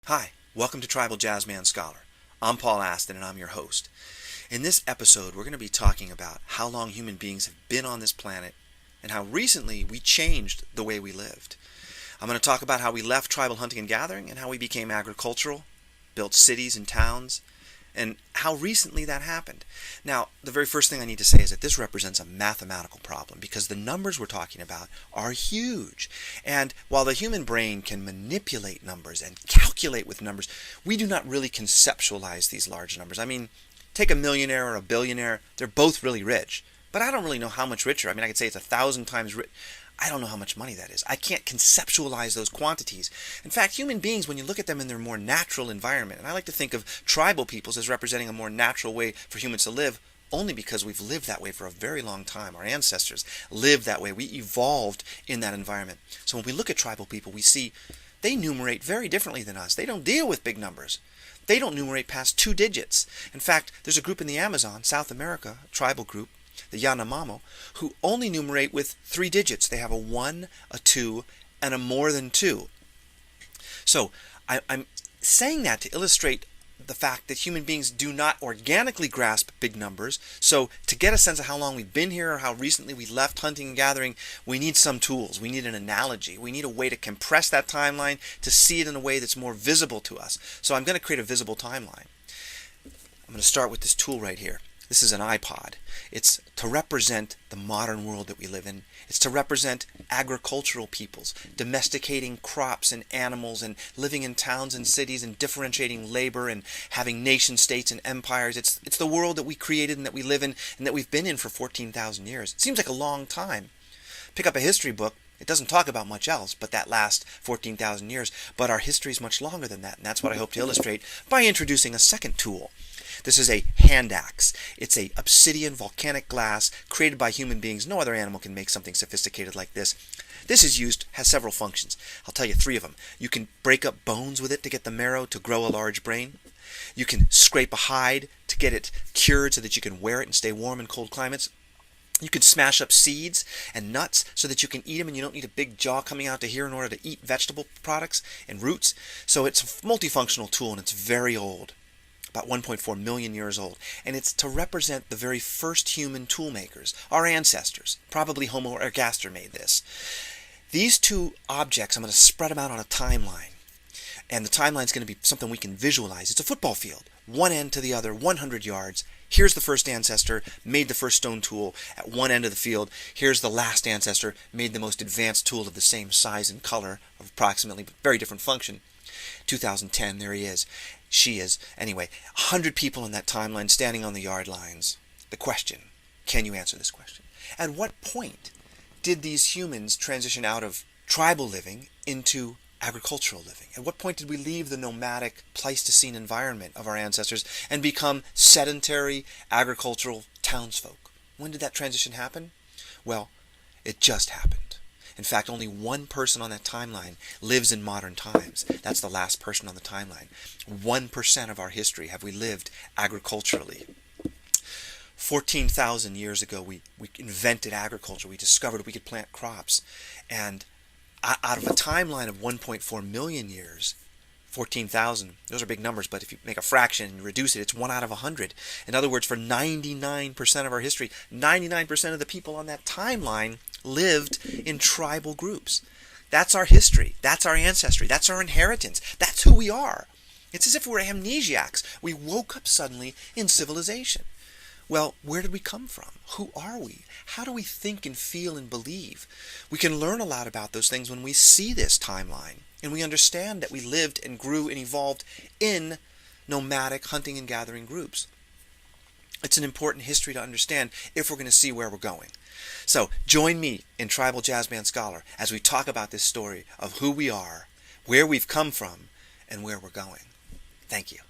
Hi, welcome to Tribal Jazzman Scholar. I'm Paul Aston and I'm your host. In this episode, we're going to be talking about how long human beings have been on this planet and how recently we changed the way we lived. I'm going to talk about how we left tribal hunting and gathering and how we became agricultural, built cities and towns, and how recently that happened. Now, the very first thing I need to say is that this represents a mathematical problem because the numbers we're talking about are huge. And while the human brain can manipulate numbers and calculate with numbers, we do not really conceptualize these large numbers. I mean, take a millionaire or a billionaire, they're both really rich. But I don't really know how much richer. I mean, I could say it's 1,000 times rich. I don't know how much money that is. I can't conceptualize those quantities. In fact, human beings, when you look at them in their more natural environment, and I like to think of tribal peoples as representing a more natural way for humans to live, only because we've lived that way for a very long time. Our ancestors lived that way. We evolved in that environment. So when we look at tribal people, we see they numerate very differently than us. They don't deal with big numbers. They don't numerate past 2 digits. In fact, there's a group in the Amazon, South America, a tribal group, the Yanomamo, who only numerate with 3 digits. They have a 1, a 2, and a more than 2. So I'm saying that to illustrate the fact that human beings do not organically grasp big numbers. So to get a sense of how long we've been here or how recently we left hunting and gathering, we need some tools. We need an analogy. We need a way to compress that timeline to see it in a way that's more visible to us. So I'm going to create a visible timeline. I'm going to start with this tool right here. This is an iPod. It's to represent the modern world that we live in. It's to represent agricultural peoples, domesticating crops and animals and living in towns and cities and differentiating labor and having nation states and empires. It's the world that we created and that we live in and that we've been in for 14,000 years. It seems like a long time. Pick up a history book. It doesn't talk about much else but that last 14,000 years. But our history is much longer than that, and that's what I hope to illustrate by introducing a second tool. This is a hand axe. It's a obsidian volcanic glass created by human beings. No other animal can make something sophisticated like this. This has several functions. I'll tell you 3 of them. You can break up bones with it to get the marrow to grow a large brain. You can scrape a hide to get it cured so that you can wear it and stay warm in cold climates. You can smash up seeds and nuts so that you can eat them and you don't need a big jaw coming out to here in order to eat vegetable products and roots. So it's a multifunctional tool and it's very old. About 1.4 million years old, and it's to represent the very first human tool makers, our ancestors. Probably Homo ergaster made this. These 2 objects, I'm going to spread them out on a timeline, and the timeline is going to be something we can visualize. It's a football field, one end to the other, 100 yards. Here's the first ancestor, made the first stone tool at one end of the field. Here's the last ancestor, made the most advanced tool of the same size and color, of approximately, but very different function. 2010, there he is. She is. Anyway, 100 people in that timeline standing on the yard lines. The question, can you answer this question? At what point did these humans transition out of tribal living into agricultural living? At what point did we leave the nomadic Pleistocene environment of our ancestors and become sedentary agricultural townsfolk? When did that transition happen? Well, it just happened. In fact, only 1 person on that timeline lives in modern times. That's the last person on the timeline. 1% of our history have we lived agriculturally. 14,000 years ago, we invented agriculture. We discovered we could plant crops. And out of a timeline of 1.4 million years, 14,000, those are big numbers, but if you make a fraction and reduce it, it's 1 out of 100. In other words, for 99% of our history, 99% of the people on that timeline lived in tribal groups. That's our history. That's our ancestry. That's our inheritance. That's who we are. It's as if we're amnesiacs. We woke up suddenly in civilization. Well, where did we come from? Who are we? How do we think and feel and believe? We can learn a lot about those things when we see this timeline and we understand that we lived and grew and evolved in nomadic hunting and gathering groups. It's an important history to understand if we're going to see where we're going. So join me in Tribal Jazzman Scholar as we talk about this story of who we are, where we've come from, and where we're going. Thank you.